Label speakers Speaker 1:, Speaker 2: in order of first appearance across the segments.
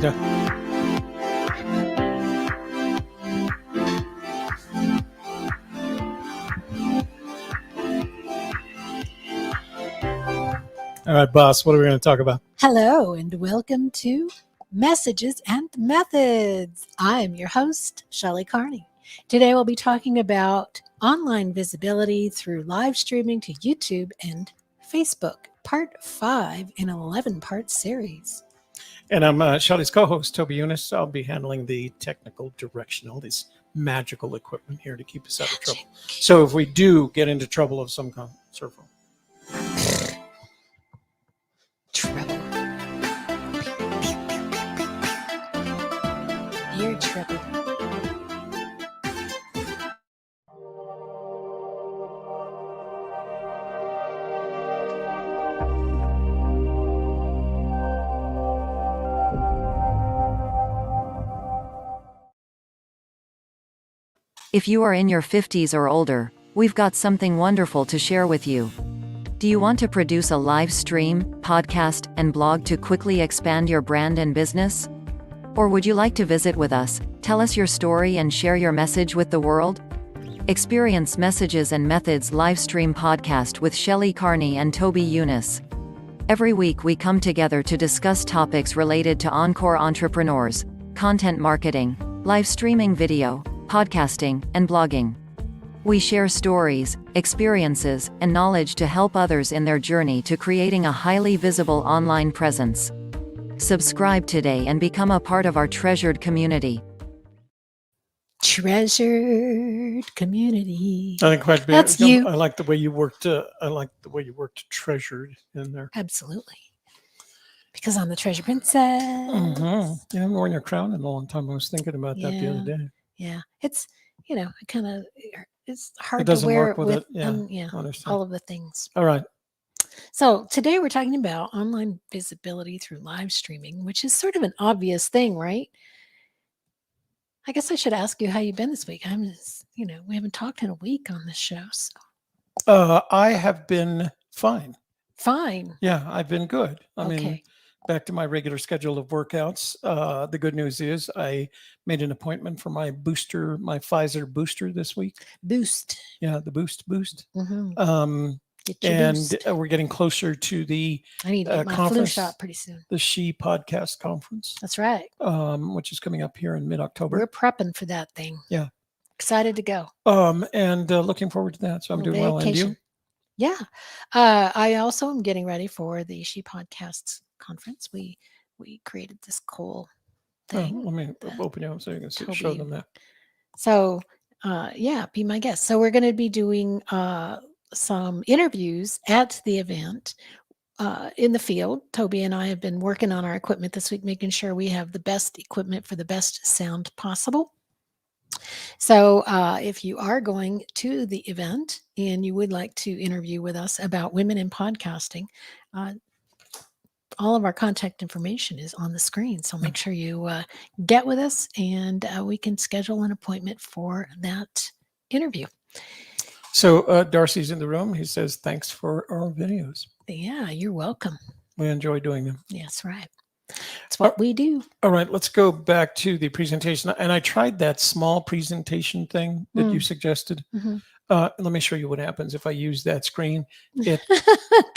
Speaker 1: Yeah. All right, boss, what are we going to talk about?
Speaker 2: Hello, and welcome to Messages and Methods. I'm your host, Shelley Carney. Today we'll be talking about online visibility through live streaming to YouTube and Facebook, part 5 in an 11-part series.
Speaker 1: And I'm Shelley's co-host, Toby Eunice. I'll be handling the technical direction, all this magical equipment here to keep us out of trouble. So if we do get into trouble of some kind, circle.
Speaker 2: Trouble. You're trouble.
Speaker 3: If you are in your 50s or older, we've got something wonderful to share with you. Do you want to produce a live stream, podcast, and blog to quickly expand your brand and business? Or would you like to visit with us, tell us your story and share your message with the world? Experience Messages and Methods live stream podcast with Shelley Carney and Toby Eunice. Every week we come together to discuss topics related to encore entrepreneurs, content marketing, live streaming video, podcasting, and blogging. We share stories, experiences, and knowledge to help others in their journey to creating a highly visible online presence. Subscribe today and become a part of our treasured community.
Speaker 2: Treasured community.
Speaker 1: I think quite
Speaker 2: That's you.
Speaker 1: I like the way you worked. I like the way you worked treasured in there.
Speaker 2: Absolutely. Because I'm the treasure princess.
Speaker 1: Mm-hmm. You haven't worn your crown in a long time. I was thinking about that the other day.
Speaker 2: Yeah, it's it's hard
Speaker 1: It doesn't
Speaker 2: to wear
Speaker 1: work with it.
Speaker 2: Yeah,
Speaker 1: understand.
Speaker 2: all of the things.
Speaker 1: All right.
Speaker 2: So today we're talking about online visibility through live streaming, which is sort of an obvious thing, right? I guess I should ask you how you've been this week. I'm just, we haven't talked in a week on this show. So.
Speaker 1: I have been fine.
Speaker 2: Fine.
Speaker 1: Yeah, I've been good. I
Speaker 2: Okay.
Speaker 1: mean, back to my regular schedule of workouts. The good news is I made an appointment for my Pfizer booster this week.
Speaker 2: Boost.
Speaker 1: Yeah, the boost.
Speaker 2: Mm-hmm. Get your boost.
Speaker 1: We're getting closer to the
Speaker 2: I need to get my flu shot pretty soon.
Speaker 1: The She Podcast Conference.
Speaker 2: That's right.
Speaker 1: Which is coming up here in mid-October.
Speaker 2: We're prepping for that thing.
Speaker 1: Yeah.
Speaker 2: Excited to go.
Speaker 1: And looking forward to that. So I'm doing well. And you?
Speaker 2: Yeah. I also am getting ready for the She Podcasts Conference. We created this cool thing.
Speaker 1: Let me open you up so you can show them that.
Speaker 2: So, be my guest. So we're going to be doing some interviews at the event in the field. Toby and I have been working on our equipment this week, making sure we have the best equipment for the best sound possible. So if you are going to the event and you would like to interview with us about women in podcasting, all of our contact information is on the screen. So make sure you get with us and we can schedule an appointment for that interview.
Speaker 1: So Darcy's in the room. He says, thanks for our videos.
Speaker 2: Yeah, you're welcome.
Speaker 1: We enjoy doing them.
Speaker 2: Yes, right. That's what we do.
Speaker 1: All right, let's go back to the presentation. And I tried that small presentation thing that you suggested.
Speaker 2: Mm-hmm.
Speaker 1: Let me show you what happens if I use that screen. It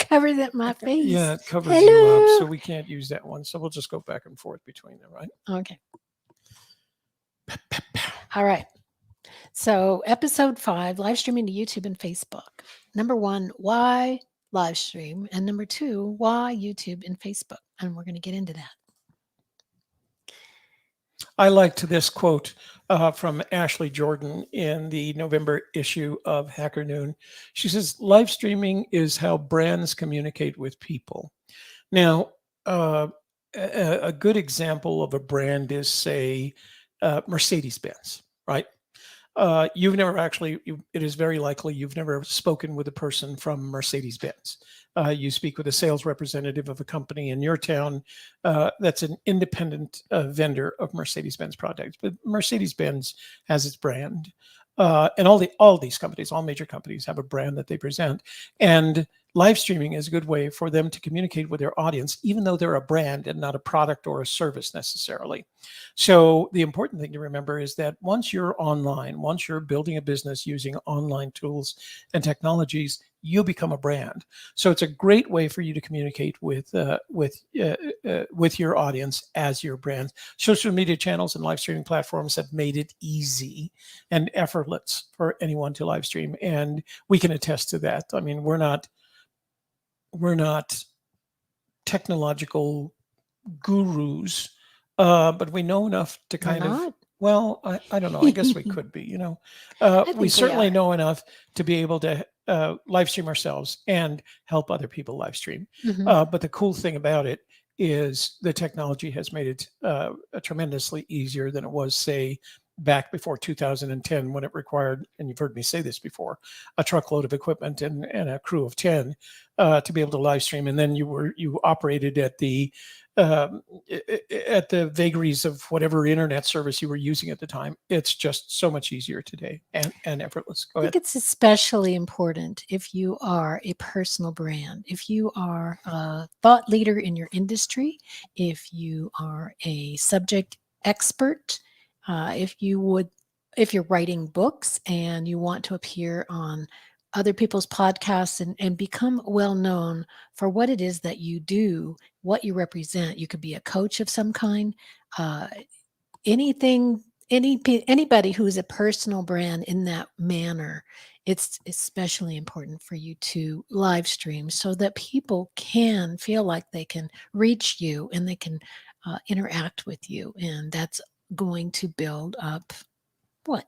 Speaker 2: covers it my face.
Speaker 1: Yeah, it covers you up, so we can't use that one. So we'll just go back and forth between them, right?
Speaker 2: Okay. All right. So episode 5, live streaming to YouTube and Facebook. Number 1, why live stream? And number 2, why YouTube and Facebook? And we're going to get into that.
Speaker 1: I liked this quote from Ashley Jordan in the November issue of Hacker Noon. She says, live streaming is how brands communicate with people. Now, a good example of a brand is, say, Mercedes-Benz, right? You've never actually, it is very likely you've never spoken with a person from Mercedes-Benz. You speak with a sales representative of a company in your town that's an independent vendor of Mercedes-Benz products. But Mercedes-Benz has its brand. And all these companies, all major companies have a brand that they present. And live streaming is a good way for them to communicate with their audience, even though they're a brand and not a product or a service necessarily. So the important thing to remember is that once you're online, once you're building a business using online tools and technologies, you become a brand. So it's a great way for you to communicate with your audience as your brand. Social media channels and live streaming platforms have made it easy and effortless for anyone to live stream, and we can attest to that. I mean, we're not technological gurus, but we know enough to
Speaker 2: We're
Speaker 1: kind of,
Speaker 2: not?
Speaker 1: well, I don't know. I guess we could be,
Speaker 2: I
Speaker 1: we
Speaker 2: think we
Speaker 1: certainly
Speaker 2: are.
Speaker 1: know enough to be able to live stream ourselves and help other people live stream.
Speaker 2: Mhm.
Speaker 1: But the cool thing about it is the technology has made it tremendously easier than it was, say, back before 2010, when it required, and you've heard me say this before, a truckload of equipment and a crew of 10 to be able to live stream. And then you operated at the vagaries of whatever internet service you were using at the time. It's just so much easier today and effortless. Go
Speaker 2: I
Speaker 1: ahead.
Speaker 2: think it's especially important if you are a personal brand, if you are a thought leader in your industry, if you are a subject expert, if you're writing books and you want to appear on other people's podcasts and become well known for what it is that you do, what you represent. You could be a coach of some kind. Uh, anything anybody who's a personal brand in that manner, it's especially important for you to live stream so that people can feel like they can reach you and they can interact with you, and that's going to build up what?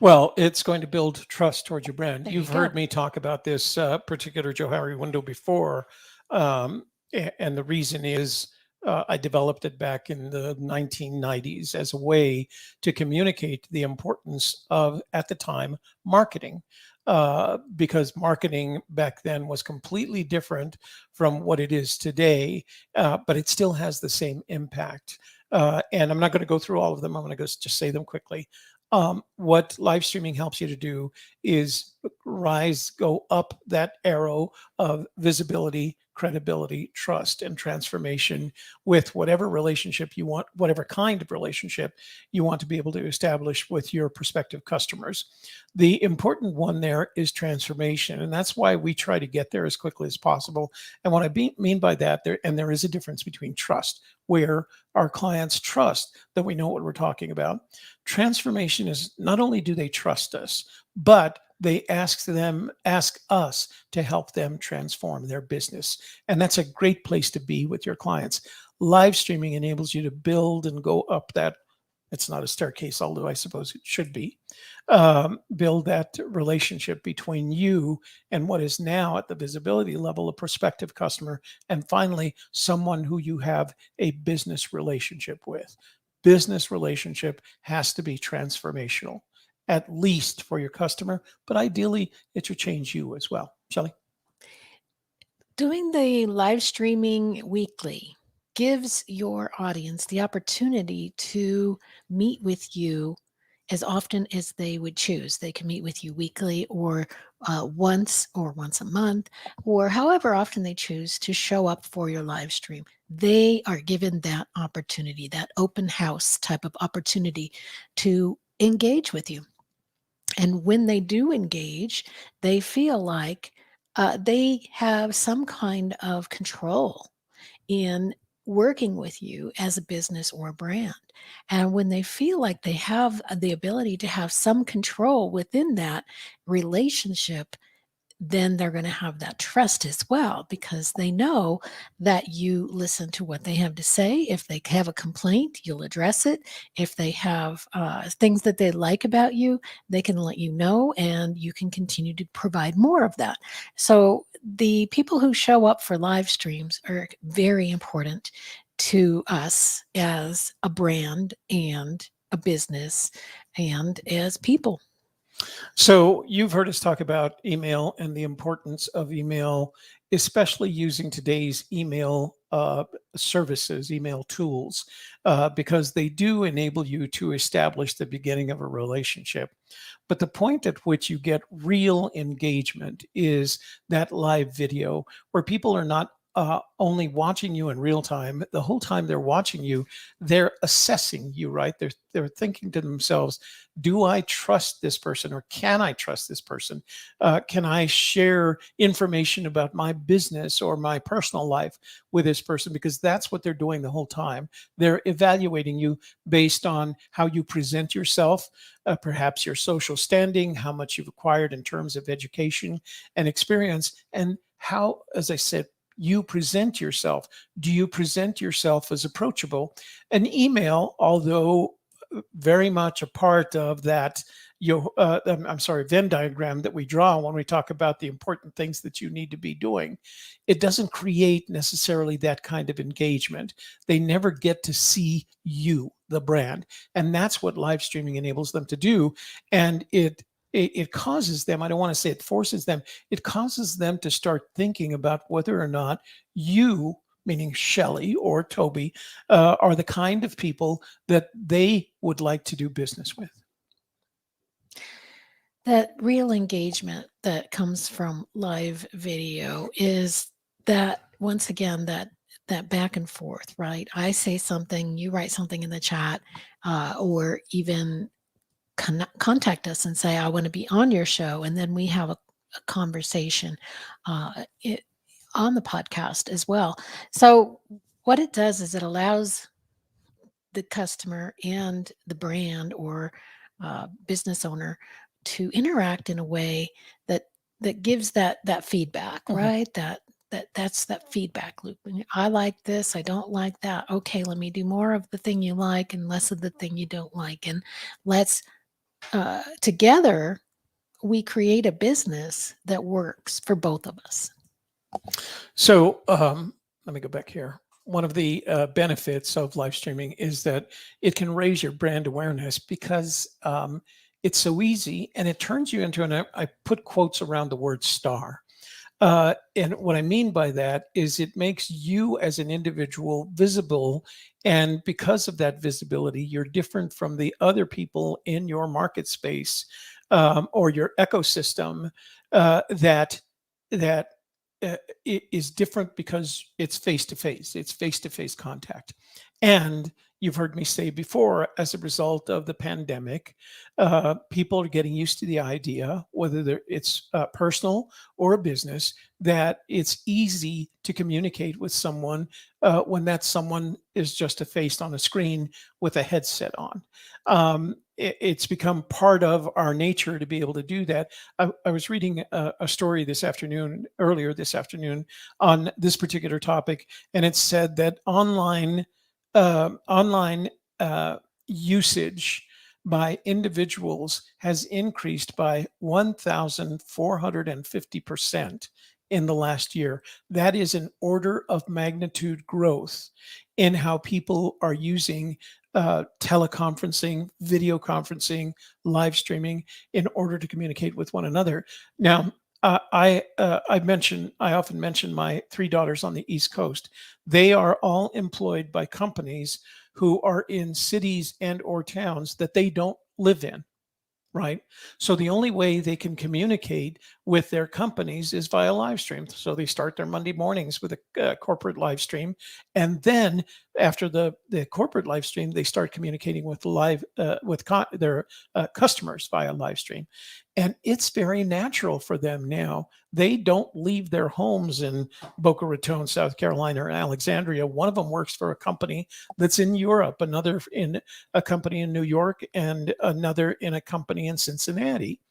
Speaker 1: Well, it's going to build trust towards your brand.
Speaker 2: There you
Speaker 1: You've heard
Speaker 2: go.
Speaker 1: me talk about this particular Joe Harry window before. And the reason is I developed it back in the 1990s as a way to communicate the importance of, at the time, marketing. Because marketing back then was completely different from what it is today, but it still has the same impact. And I'm not going to go through all of them. I'm going to just say them quickly. What live streaming helps you to do is go up that arrow of visibility, credibility, trust, and transformation with whatever relationship you want, whatever kind of relationship you want to be able to establish with your prospective customers. The important one there is transformation, and that's why we try to get there as quickly as possible. And what I mean by that, there is a difference between trust, where our clients trust that we know what we're talking about. Transformation is not only do they trust us, but they ask us to help them transform their business. And that's a great place to be with your clients. Live streaming enables you to build and go up that. It's not a staircase, although I suppose it should be. Build that relationship between you and what is now at the visibility level a prospective customer, and finally, someone who you have a business relationship with. Business relationship has to be transformational, at least for your customer, but ideally it should change you as well. Shelley?
Speaker 2: Doing the live streaming weekly gives your audience the opportunity to meet with you as often as they would choose. They can meet with you weekly or once a month, or however often they choose to show up for your live stream. They are given that opportunity, that open house type of opportunity to engage with you. And when they do engage, they feel like they have some kind of control in working with you as a business or a brand. And when they feel like they have the ability to have some control within that relationship, then they're going to have that trust as well, because they know that you listen to what they have to say. If they have a complaint, you'll address it. If they have things that they like about you, they can let you know, and you can continue to provide more of that. So the people who show up for live streams are very important to us as a brand and a business and as people.
Speaker 1: So you've heard us talk about email and the importance of email, especially using today's email services, email tools, because they do enable you to establish the beginning of a relationship. But the point at which you get real engagement is that live video where people are not only watching you in real time. The whole time they're watching you, they're assessing you, right? They're thinking to themselves, do I trust this person, or can I trust this person? Can I share information about my business or my personal life with this person? Because that's what they're doing the whole time. They're evaluating you based on how you present yourself, perhaps your social standing, how much you've acquired in terms of education and experience, and how, as I said, you present yourself. Do you present yourself as approachable? An email, although very much a part of that Venn diagram that we draw when we talk about the important things that you need to be doing, it doesn't create necessarily that kind of engagement. They never get to see you, the brand. And that's what live streaming enables them to do. And it causes them, I don't want to say it forces them, it causes them to start thinking about whether or not you, meaning Shelley or Toby, are the kind of people that they would like to do business with.
Speaker 2: That real engagement that comes from live video is that, once again, that back and forth, right? I say something, you write something in the chat, or even contact us and say, I want to be on your show. And then we have a conversation on the podcast as well. So what it does is it allows the customer and the brand or business owner to interact in a way that gives that feedback,
Speaker 1: Mhm.
Speaker 2: right? That's that feedback loop. I like this, I don't like that. Okay, let me do more of the thing you like and less of the thing you don't like. And let's together we create a business that works for both of us.
Speaker 1: So let me go back here. One of the benefits of live streaming is that it can raise your brand awareness because it's so easy, and it turns you into I put quotes around the word star. And what I mean by that is it makes you as an individual visible. And because of that visibility, you're different from the other people in your market space or your ecosystem that is different because it's face to face. It's face to face contact. And you've heard me say before, as a result of the pandemic, people are getting used to the idea, whether it's personal or a business, that it's easy to communicate with someone when that someone is just a face on a screen with a headset on. It's become part of our nature to be able to do that. I was reading a story earlier this afternoon, on this particular topic, and it said that online usage by individuals has increased by 1,450% in the last year. That is an order of magnitude growth in how people are using teleconferencing, video conferencing, live streaming in order to communicate with one another. Now, I often mention my three daughters on the East Coast. They are all employed by companies who are in cities and or towns that they don't live in, right? So the only way they can communicate with their companies is via live stream. So they start their Monday mornings with a corporate live stream, and then after the corporate live stream, they start communicating with their customers via live stream. And it's very natural for them now. They don't leave their homes in Boca Raton, South Carolina, or Alexandria. One of them works for a company that's in Europe, another in a company in New York, and another in a company in Cincinnati.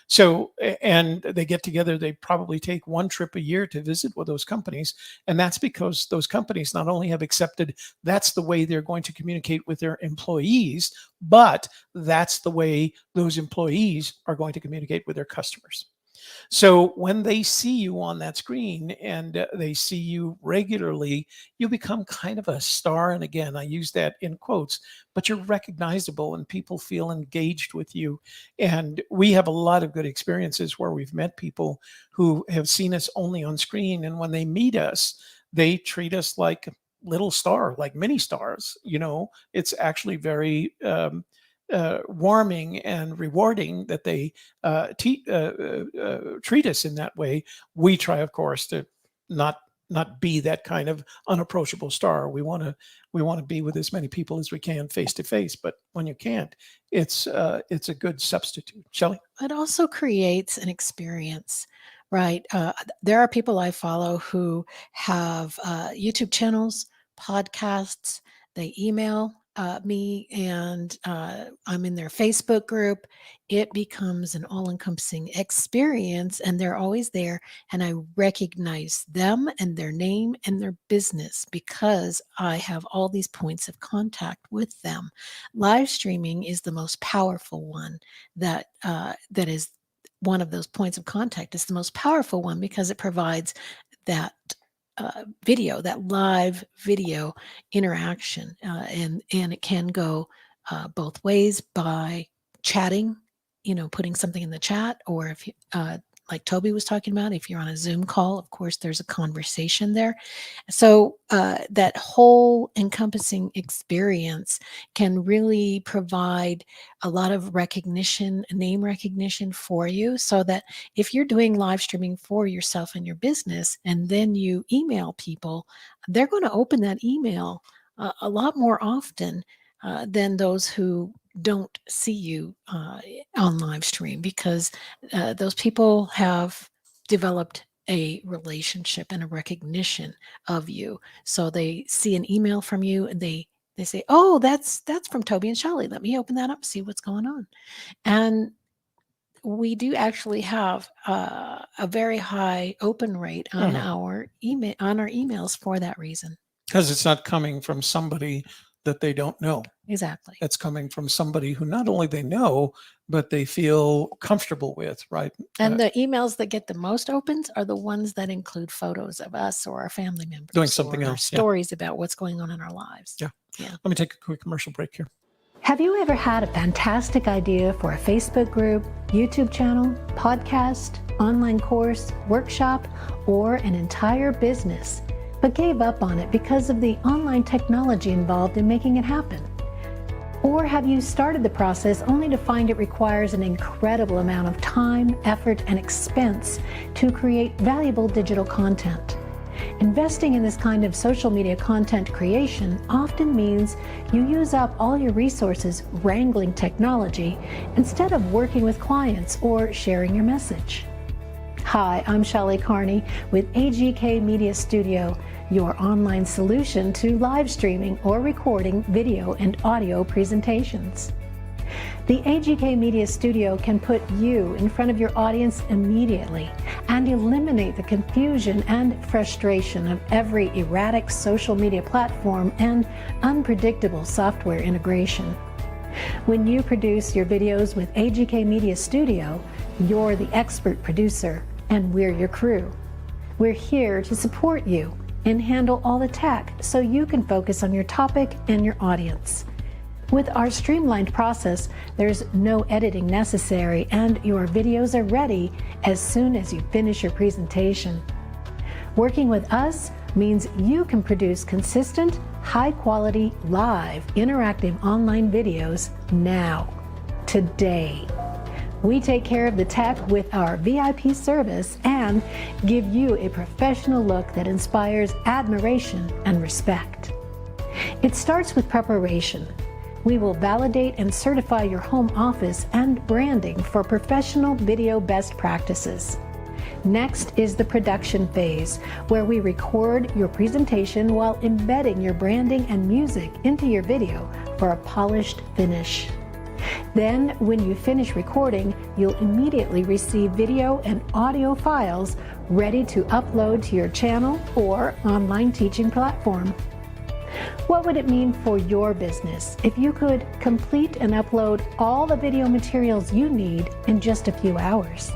Speaker 1: So, and they get together, they probably take one trip a year to visit with those companies. And that's because those companies not only have accepted that's the way they're going to communicate with their employees, but that's the way those employees are going to communicate with their customers. So when they see you on that screen and they see you regularly, you become kind of a star. And again, I use that in quotes, but you're recognizable and people feel engaged with you. And we have a lot of good experiences where we've met people who have seen us only on screen. And when they meet us, they treat us like little star, like mini stars. It's actually very warming and rewarding that they treat us in that way. We try, of course, to not be that kind of unapproachable star. We want to be with as many people as we can face to face. But when you can't, it's a good substitute. Shelley?
Speaker 2: It also creates an experience, right? There are people I follow who have YouTube channels, podcasts, they email me, and I'm in their Facebook group. It becomes an all-encompassing experience, and they're always there, and I recognize them and their name and their business because I have all these points of contact with them. Live streaming is the most powerful one that is one of those points of contact. It's the most powerful one because it provides that video, that live video interaction, and it can go both ways by chatting, putting something in the chat, or if you, like Toby was talking about, if you're on a Zoom call, of course, there's a conversation there. So that whole encompassing experience can really provide a lot of recognition, name recognition for you, so that if you're doing live streaming for yourself and your business, and then you email people, they're going to open that email a lot more often than those who don't see you on live stream, because those people have developed a relationship and a recognition of you. So they see an email from you and they say, oh, that's from Toby and Shelley. Let me open that up, see what's going on. And we do actually have a very high open rate on our emails for that reason.
Speaker 1: Because it's not coming from somebody that they don't know.
Speaker 2: Exactly.
Speaker 1: It's coming from somebody who not only they know, but they feel comfortable with, right?
Speaker 2: And the emails that get the most opens are the ones that include photos of us or our family members
Speaker 1: doing something
Speaker 2: or
Speaker 1: else.
Speaker 2: stories about what's going on in our lives.
Speaker 1: Yeah. Let me take a quick commercial break here.
Speaker 4: Have you ever had a fantastic idea for a Facebook group, YouTube channel, podcast, online course, workshop, or an entire business, but gave up on it because of the online technology involved in making it happen? Or have you started the process only to find it requires an incredible amount of time, effort, and expense to create valuable digital content? Investing in this kind of social media content creation often means you use up all your resources wrangling technology instead of working with clients or sharing your message. Hi, I'm Shelley Carney with AGK Media Studio, your online solution to live streaming or recording video and audio presentations. The AGK Media Studio can put you in front of your audience immediately and eliminate the confusion and frustration of every erratic social media platform and unpredictable software integration. When you produce your videos with AGK Media Studio, you're the expert producer and we're your crew. We're here to support you and handle all the tech so you can focus on your topic and your audience. With our streamlined process, there's no editing necessary and your videos are ready as soon as you finish your presentation. Working with us means you can produce consistent, high-quality, live, interactive online videos now, today. We take care of the tech with our VIP service and give you a professional look that inspires admiration and respect. It starts with preparation. We will validate and certify your home office and branding for professional video best practices. Next is the production phase, where we record your presentation while embedding your branding and music into your video for a polished finish. Then, when you finish recording, you'll immediately receive video and audio files ready to upload to your channel or online teaching platform. What would it mean for your business if you could complete and upload all the video materials you need in just a few hours?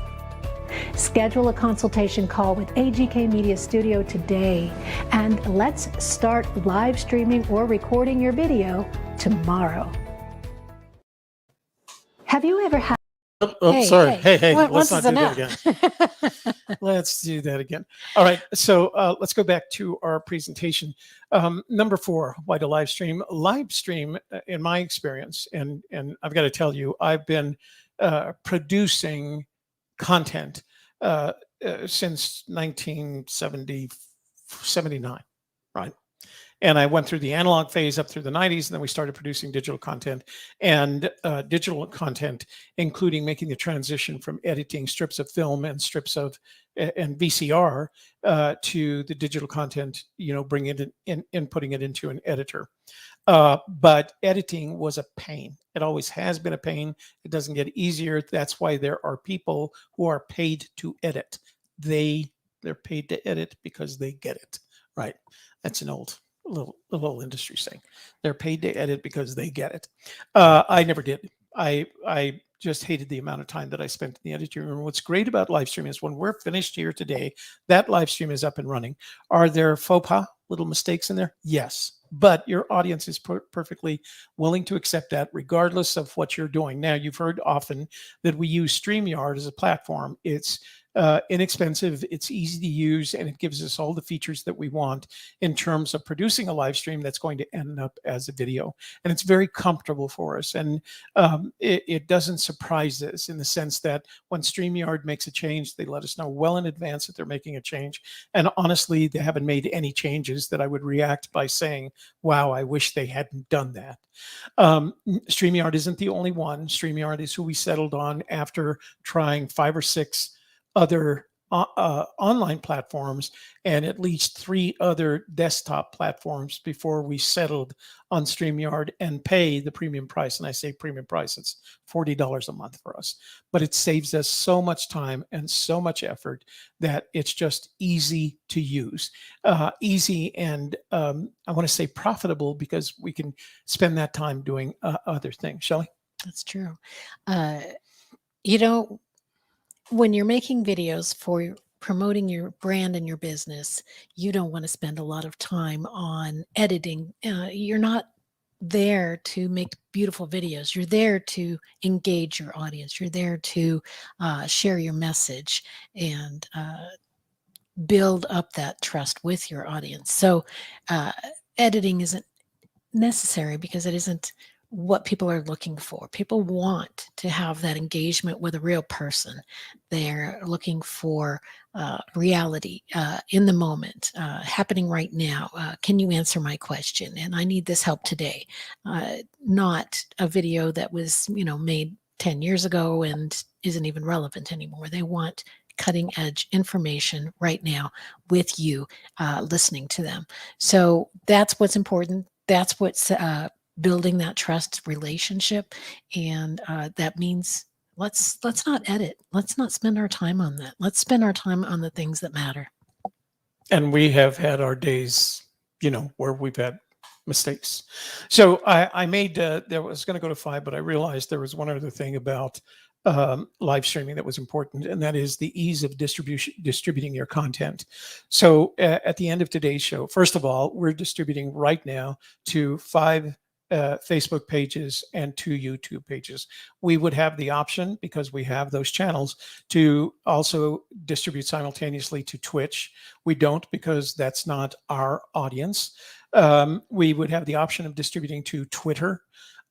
Speaker 4: Schedule a consultation call with AGK Media Studio today, and let's start live streaming or recording your video tomorrow. Have you ever had
Speaker 1: Oh,
Speaker 2: Hey,
Speaker 1: sorry.
Speaker 2: hey,
Speaker 1: Hey, let's
Speaker 2: once
Speaker 1: not
Speaker 2: is
Speaker 1: do that again.
Speaker 2: enough.
Speaker 1: Let's do that again. All right. So let's go back to our presentation. Number 4, why to live stream? Live stream, in my experience, and I've got to tell you, I've been producing content since 1979, right? And I went through the analog phase up through the 90s, and then we started producing digital content, and including making the transition from editing strips of film and strips of and VCR to the digital content, bringing it in, putting it into an editor. But editing was a pain. It always has been a pain. It doesn't get easier. That's why there are people who are paid to edit. They're paid to edit because they get it, right? That's an old little industry saying. They're paid to edit because they get it. I never did. I just hated the amount of time that I spent in the editing room. What's great about live streaming is when we're finished here today, that live stream is up and running. Are there faux pas, little mistakes in there? Yes. But your audience is perfectly willing to accept that regardless of what you're doing. Now, you've heard often that we use StreamYard as a platform. It's inexpensive, it's easy to use, and it gives us all the features that we want in terms of producing a live stream that's going to end up as a video. And it's very comfortable for us. And it doesn't surprise us in the sense that when StreamYard makes a change, they let us know well in advance that they're making a change. And honestly, they haven't made any changes that I would react by saying, wow, I wish they hadn't done that. StreamYard isn't the only one. StreamYard is who we settled on after trying 5 or 6 other online platforms and at least 3 other desktop platforms before we settled on StreamYard and pay the premium price. And I say premium price, it's $40 a month for us. But it saves us so much time and so much effort that it's just easy to use. Easy and I want to say profitable because we can spend that time doing other things. Shelley?
Speaker 2: That's true. You know, when you're making videos for promoting your brand and your business, you don't want to spend a lot of time on editing. You're not there to make beautiful videos. You're there to engage your audience. You're there to share your message and build up that trust with your audience. So editing isn't necessary because it isn't what people are looking for. People want to have that engagement with a real person. They're looking for reality in the moment, happening right now. Can you answer my question? And I need this help today. Not a video that was, made 10 years ago and isn't even relevant anymore. They want cutting edge information right now with you listening to them. So that's what's important. That's what's building that trust relationship. And that means let's not edit. Let's not spend our time on that. Let's spend our time on the things that matter.
Speaker 1: And we have had our days, where we've had mistakes. So I made, there was going to go to 5, but I realized there was one other thing about live streaming that was important, and that is the ease of distributing your content. So at the end of today's show, first of all, we're distributing right now to 5 Facebook pages and 2 YouTube pages. We would have the option, because we have those channels, to also distribute simultaneously to Twitch. We don't, because that's not our audience. We would have the option of distributing to Twitter.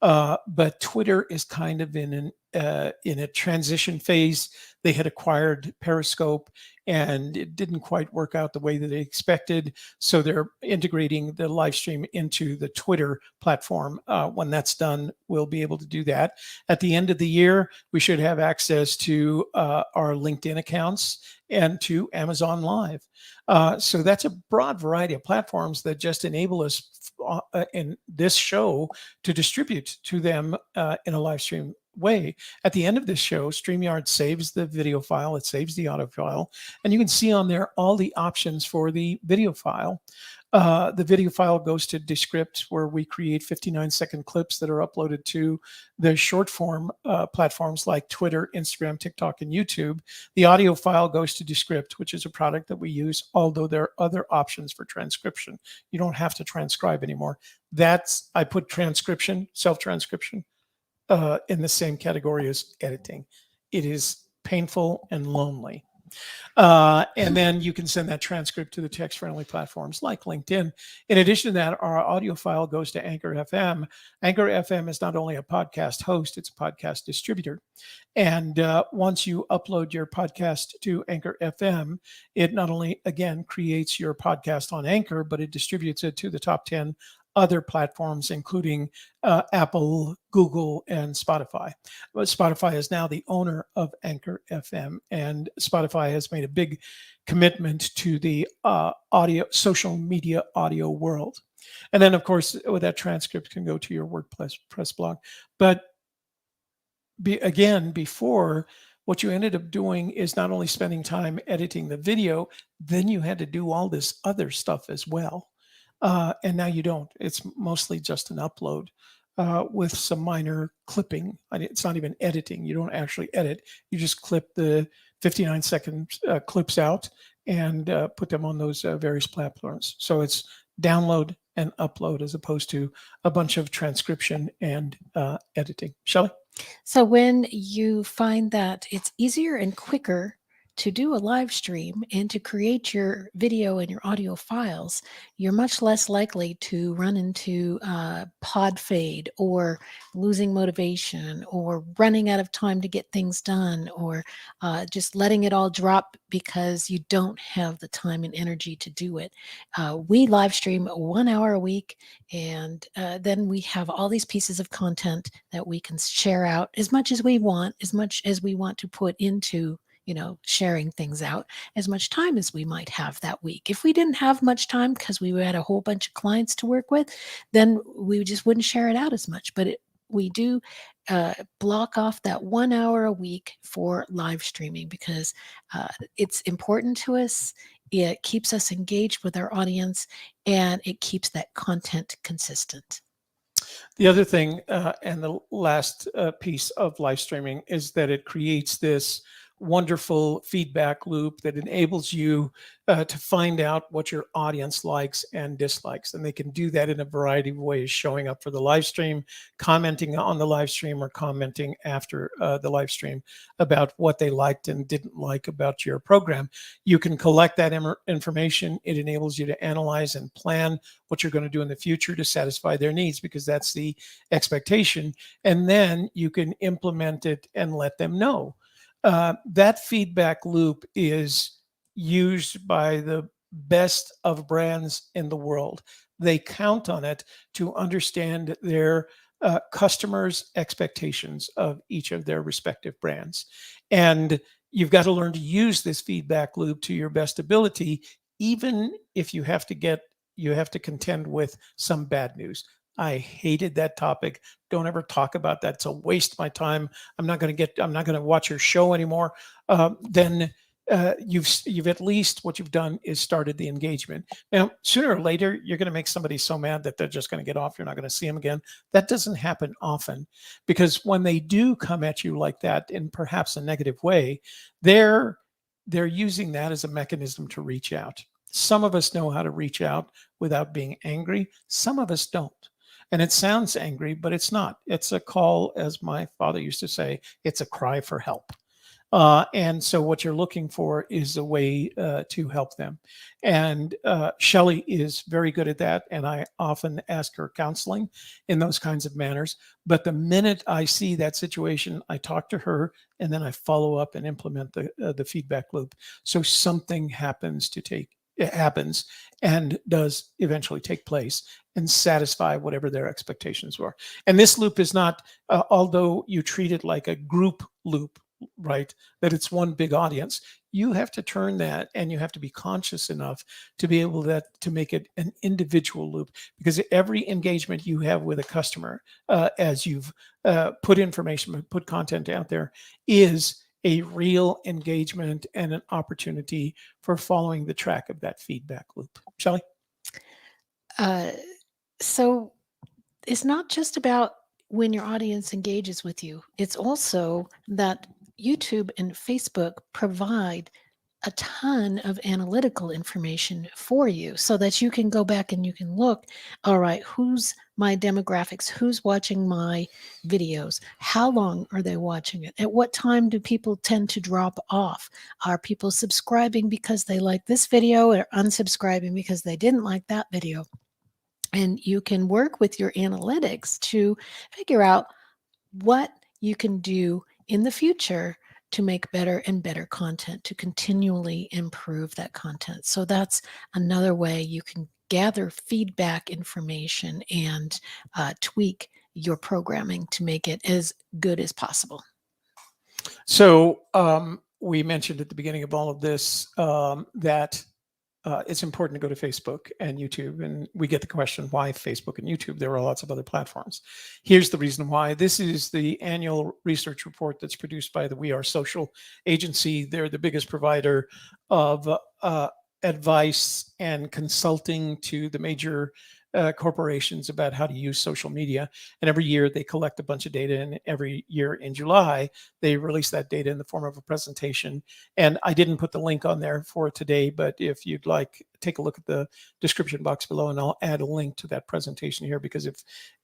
Speaker 1: But Twitter is kind of in a transition phase. They had acquired Periscope, and it didn't quite work out the way that they expected. So they're integrating the live stream into the Twitter platform. When that's done, we'll be able to do that. At the end of the year, we should have access to our LinkedIn accounts and to Amazon Live. So that's a broad variety of platforms that just enable us in this show to distribute to them in a live stream way. At the end of this show, StreamYard saves the video file, it saves the audio file, and you can see on there all the options for the video file. The video file goes to Descript, where we create 59-second clips that are uploaded to the short form platforms like Twitter, Instagram, TikTok, and YouTube. The audio file goes to Descript, which is a product that we use, although there are other options for transcription. You don't have to transcribe anymore. I put transcription, self-transcription, in the same category as editing. it is painful and lonely. And then you can send that transcript to the text-friendly platforms like LinkedIn. In addition to that, our audio file goes to Anchor FM. Anchor FM is not only a podcast host, it's a podcast distributor. And once you upload your podcast to Anchor FM, it not only, again, creates your podcast on Anchor, but it distributes it to the top 10 other platforms, including Apple, Google, and Spotify. But Spotify is now the owner of Anchor FM, and Spotify has made a big commitment to the social media audio world. And then, of course, with that transcript can go to your WordPress blog. But before, what you ended up doing is not only spending time editing the video, then you had to do all this other stuff as well. And now you don't. It's mostly just an upload with some minor clipping. It's not even editing. You don't actually edit. You just clip the 59-second clips out and put them on those various platforms. So it's download and upload as opposed to a bunch of transcription and editing. Shelley?
Speaker 2: So when you find that it's easier and quicker to do a live stream and to create your video and your audio files, you're much less likely to run into pod fade or losing motivation or running out of time to get things done or just letting it all drop because you don't have the time and energy to do it. We live stream 1 hour a week, and then we have all these pieces of content that we can share out as much as we want to put into sharing things out, as much time as we might have that week. If we didn't have much time because we had a whole bunch of clients to work with, then we just wouldn't share it out as much. But we do block off that 1 hour a week for live streaming because it's important to us. It keeps us engaged with our audience, and it keeps that content consistent.
Speaker 1: The other thing, and the last piece of live streaming, is that it creates this wonderful feedback loop that enables you to find out what your audience likes and dislikes. And they can do that in a variety of ways, showing up for the live stream, commenting on the live stream, or commenting after the live stream about what they liked and didn't like about your program. You can collect that information. It enables you to analyze and plan what you're going to do in the future to satisfy their needs, because that's the expectation. And then you can implement it and let them know. That feedback loop is used by the best of brands in the world. They count on it to understand their customers' expectations of each of their respective brands. And you've got to learn to use this feedback loop to your best ability, even if you have to contend with some bad news. I hated that topic. Don't ever talk about that. It's a waste of my time. I'm not going to watch your show anymore. Then you've at least, what you've done is started the engagement. Now, sooner or later, you're going to make somebody so mad that they're just going to get off. You're not going to see them again. That doesn't happen often, because when they do come at you like that in perhaps a negative way, they're using that as a mechanism to reach out. Some of us know how to reach out without being angry. Some of us don't. And it sounds angry, but it's not. It's a call, as my father used to say, it's a cry for help. And so what you're looking for is a way to help them. And Shelley is very good at that. And I often ask her counseling in those kinds of manners. But the minute I see that situation, I talk to her, and then I follow up and implement the feedback loop. So something happens and does eventually take place and satisfy whatever their expectations were. And this loop is not, although you treat it like a group loop, right, that it's one big audience, you have to turn that, and you have to be conscious enough to be able to make it an individual loop, because every engagement you have with a customer, as you've put content out there, is a real engagement and an opportunity for following the track of that feedback loop. Shelley?
Speaker 2: So it's not just about when your audience engages with you. It's also that YouTube and Facebook provide a ton of analytical information for you so that you can go back and you can look, all right, who's my demographics, who's watching my videos, how long are they watching it, at what time do people tend to drop off, are people subscribing because they like this video or unsubscribing because they didn't like that video. And you can work with your analytics to figure out what you can do in the future to make better and better content, to continually improve that content. So that's another way you can gather feedback information and tweak your programming to make it as good as possible.
Speaker 1: So we mentioned at the beginning of all of this that it's important to go to Facebook and YouTube. And we get the question, why Facebook and YouTube? There are lots of other platforms. Here's the reason why. This is the annual research report that's produced by the We Are Social agency. They're the biggest provider of advice and consulting to the major corporations about how to use social media. And every year they collect a bunch of data, and every year in July, they release that data in the form of a presentation. And I didn't put the link on there for today, but if you'd like, take a look at the description box below and I'll add a link to that presentation here, because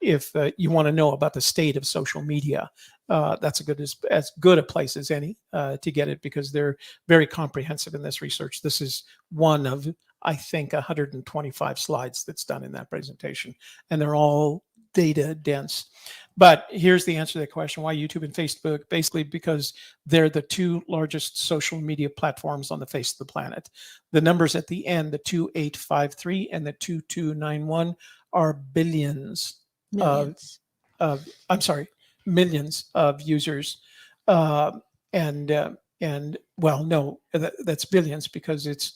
Speaker 1: if you want to know about the state of social media, that's as good a place as any to get it, because they're very comprehensive in this research. This is one of, I think, 125 slides that's done in that presentation, and they're all data dense. But here's the answer to that question: why YouTube and Facebook? Basically because they're the two largest social media platforms on the face of the planet. The numbers at the end, the 2853 and the 2291, are billions
Speaker 2: Millions.
Speaker 1: millions of users. And well, no, that's billions, because it's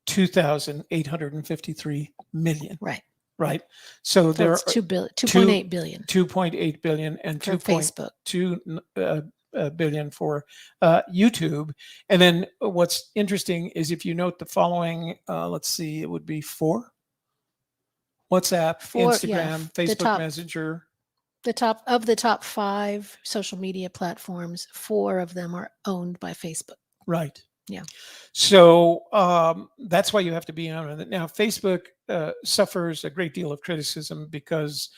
Speaker 1: 2,853 million.
Speaker 2: Right.
Speaker 1: Right. So there are
Speaker 2: 2.8 billion
Speaker 1: 2.8 billion and
Speaker 2: for Facebook.
Speaker 1: 2.2 billion for YouTube. And then what's interesting is, if you note the following, let's see, it would be 4: WhatsApp, Instagram, Facebook Messenger.
Speaker 2: The top 5 social media platforms, 4 of them are owned by Facebook.
Speaker 1: Right.
Speaker 2: Yeah.
Speaker 1: So that's why you have to be on it. Now, Facebook suffers a great deal of criticism because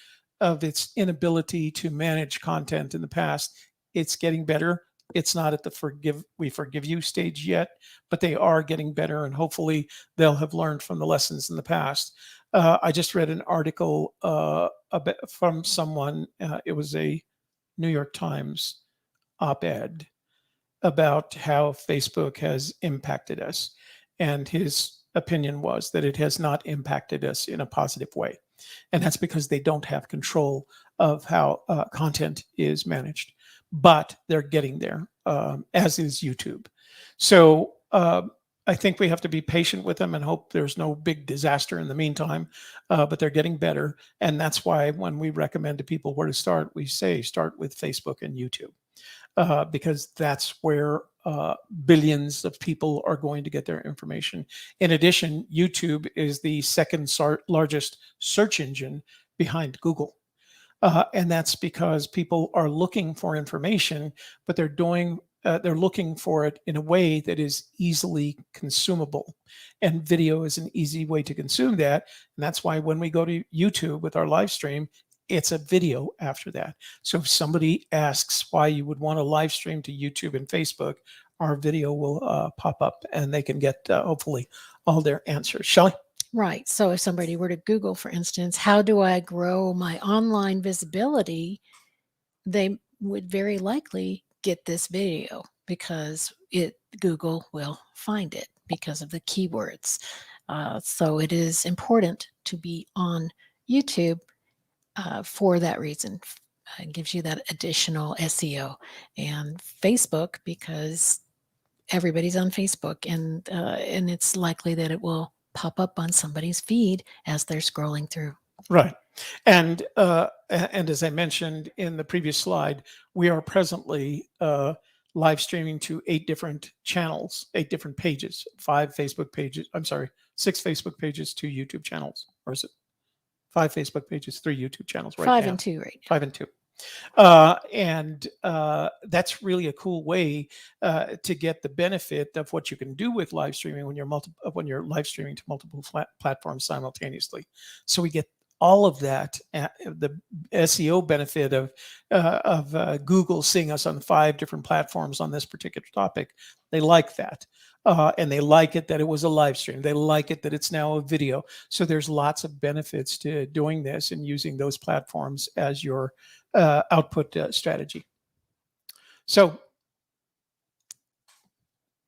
Speaker 1: of its inability to manage content in the past. It's getting better. It's not at the we forgive you stage yet, but they are getting better, and hopefully they'll have learned from the lessons in the past. I just read an article from someone. It was a New York Times op-ed about how Facebook has impacted us. And his opinion was that it has not impacted us in a positive way. And that's because they don't have control of how content is managed. But they're getting there, as is YouTube. So I think we have to be patient with them and hope there's no big disaster in the meantime. But they're getting better. And that's why when we recommend to people where to start, we say start with Facebook and YouTube. Because that's where billions of people are going to get their information. In addition, YouTube is the second largest search engine behind Google. And that's because people are looking for information, but they're looking for it in a way that is easily consumable. And video is an easy way to consume that. And that's why when we go to YouTube with our live stream, it's a video after that. So if somebody asks why you would want to live stream to YouTube and Facebook, our video will pop up and they can get hopefully all their answers. Shelley?
Speaker 2: Right. So if somebody were to Google, for instance, how do I grow my online visibility? They would very likely get this video, because Google will find it because of the keywords. So it is important to be on YouTube for that reason. It gives you that additional SEO. And Facebook, because everybody's on Facebook, and it's likely that it will pop up on somebody's feed as they're scrolling through.
Speaker 1: Right. And as I mentioned in the previous slide, we are presently live streaming to 8 different channels, 8 different pages, 6 Facebook pages, 2 YouTube channels. Or is it 5 Facebook pages, 3 YouTube channels? Right
Speaker 2: 5
Speaker 1: now.
Speaker 2: and 2, right?
Speaker 1: 5 and 2. That's really a cool way to get the benefit of what you can do with live streaming when you're live streaming to multiple platforms simultaneously. So we get all of that, the SEO benefit of Google seeing us on 5 different platforms on this particular topic. They like that. And they like it that it was a live stream. They like it that it's now a video. So there's lots of benefits to doing this and using those platforms as your output strategy. So,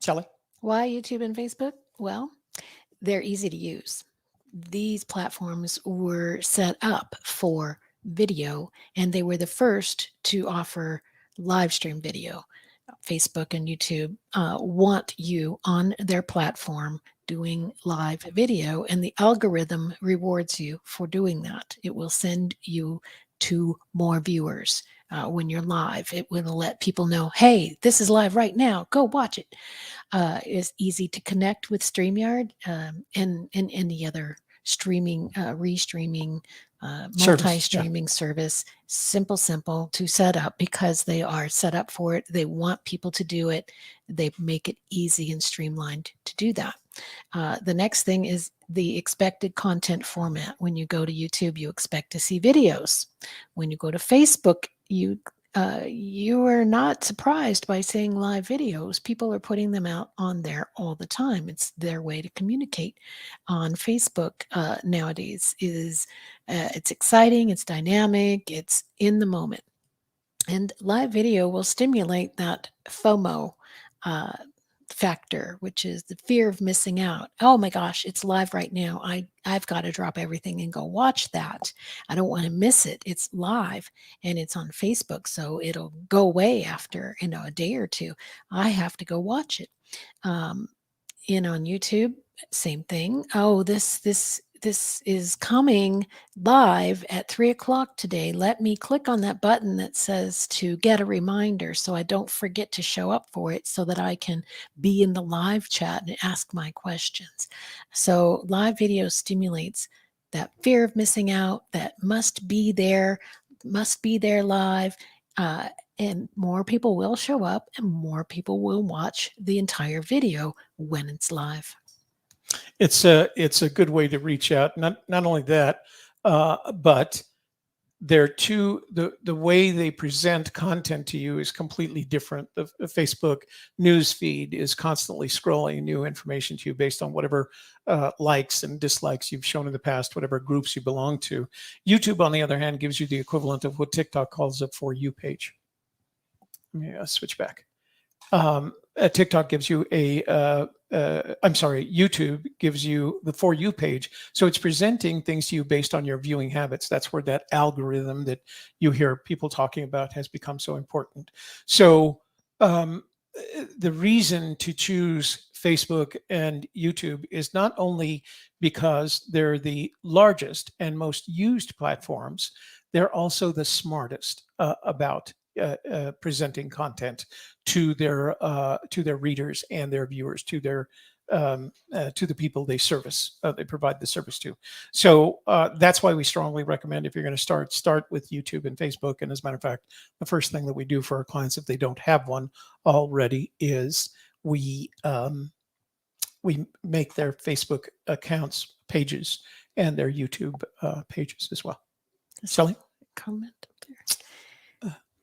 Speaker 1: Shelly?
Speaker 2: Why YouTube and Facebook? Well, they're easy to use. These platforms were set up for video, and they were the first to offer live stream video. Facebook and YouTube want you on their platform doing live video, and the algorithm rewards you for doing that. It will send you to more viewers when you're live. It will let people know, hey, this is live right now, go watch it. It's easy to connect with StreamYard and any other streaming, restreaming, multi-streaming service. Simple to set up because they are set up for it. They want people to do it. They make it easy and streamlined to do that. The next thing is the expected content format. When you go to YouTube, you expect to see videos. When you go to Facebook, you are not surprised by seeing live videos. People are putting them out on there all the time. It's their way to communicate on Facebook nowadays. It's exciting, it's dynamic, it's in the moment. And live video will stimulate that FOMO factor, which is the fear of missing out. Oh my gosh, it's live right now. I've got to drop everything and go watch that. I don't want to miss it. It's live and it's on Facebook, so it'll go away after a day or two. I have to go watch it. On YouTube, same thing. Oh, this is coming live at 3:00 today. Let me click on that button that says to get a reminder so I don't forget to show up for it, so that I can be in the live chat and ask my questions. So live video stimulates that fear of missing out, that must be there live. And more people will show up and more people will watch the entire video when it's live.
Speaker 1: It's a good way to reach out. Not only that, but the way they present content to you is completely different. The Facebook news feed is constantly scrolling new information to you based on whatever likes and dislikes you've shown in the past, whatever groups you belong to. YouTube, on the other hand, gives you the equivalent of what TikTok calls a For You page. Let me switch back. TikTok gives you YouTube gives you the For You page. So it's presenting things to you based on your viewing habits. That's where that algorithm that you hear people talking about has become so important. So the reason to choose Facebook and YouTube is not only because they're the largest and most used platforms, they're also the smartest about presenting content to their readers and their viewers, to the people they service, they provide the service to. So that's why we strongly recommend, if you're going to start with YouTube and Facebook. And as a matter of fact, the first thing that we do for our clients, if they don't have one already, is we make their Facebook accounts pages and their YouTube pages as well. Shelly?
Speaker 2: Comment up there.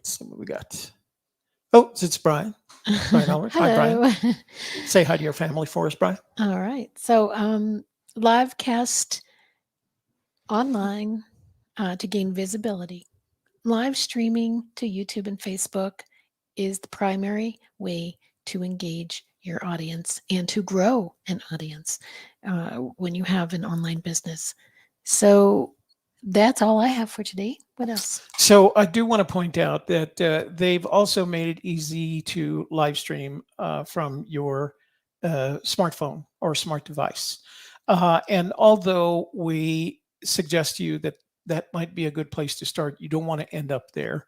Speaker 1: See what we got. Oh, it's Brian. Brian Albert. Hi, Brian. Say hi to your family for us, Brian.
Speaker 2: All right. So livecast online to gain visibility. Live streaming to YouTube and Facebook is the primary way to engage your audience and to grow an audience when you have an online business. So that's all I have for today. What else?
Speaker 1: So I do want to point out that they've also made it easy to live stream from your smartphone or smart device. And although we suggest to you that that might be a good place to start. You don't want to end up there.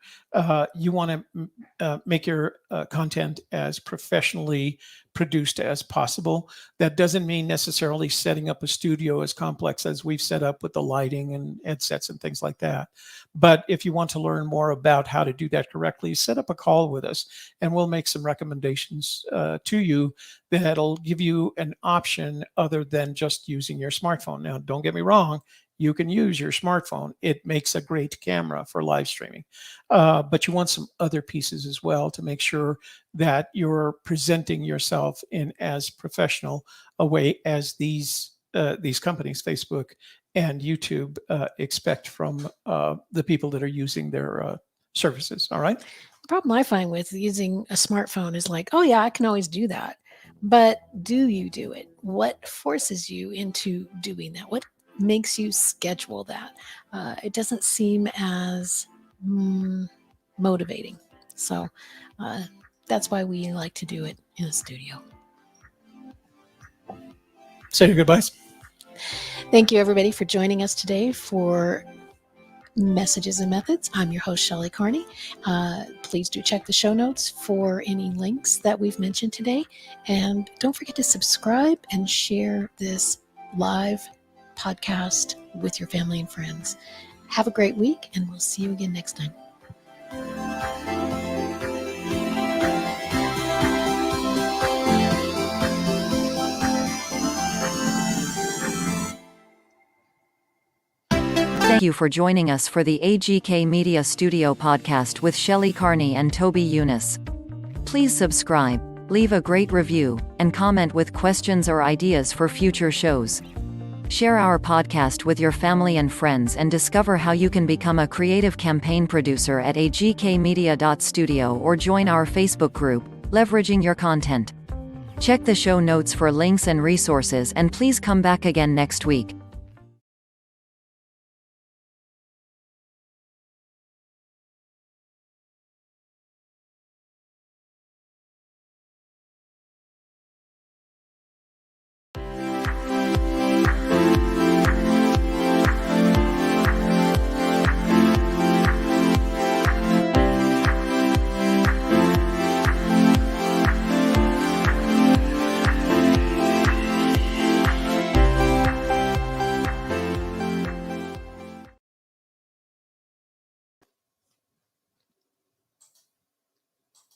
Speaker 1: You want to make your content as professionally produced as possible. That doesn't mean necessarily setting up a studio as complex as we've set up with the lighting and headsets and things like that. But if you want to learn more about how to do that correctly, set up a call with us and we'll make some recommendations to you that'll give you an option other than just using your smartphone. Now, don't get me wrong, you can use your smartphone. It makes a great camera for live streaming. But you want some other pieces as well to make sure that you're presenting yourself in as professional a way as these companies, Facebook and YouTube, expect from the people that are using their services. All right.
Speaker 2: The problem I find with using a smartphone is like, oh yeah, I can always do that. But do you do it? What forces you into doing that? What makes you schedule that? It doesn't seem as motivating. So that's why we like to do it in a studio.
Speaker 1: Say your goodbyes.
Speaker 2: Thank you, everybody, for joining us today for Messages and Methods. I'm your host, Shelley Carney. Please do check the show notes for any links that we've mentioned today. And don't forget to subscribe and share this live podcast with your family and friends. Have a great week, and we'll see you again next time.
Speaker 3: Thank you for joining us for the AGK Media Studio podcast with Shelley Carney and Toby Eunice. Please subscribe, leave a great review, and comment with questions or ideas for future shows. Share our podcast with your family and friends and discover how you can become a creative campaign producer at agkmedia.studio or join our Facebook group, Leveraging Your Content. Check the show notes for links and resources, and please come back again next week.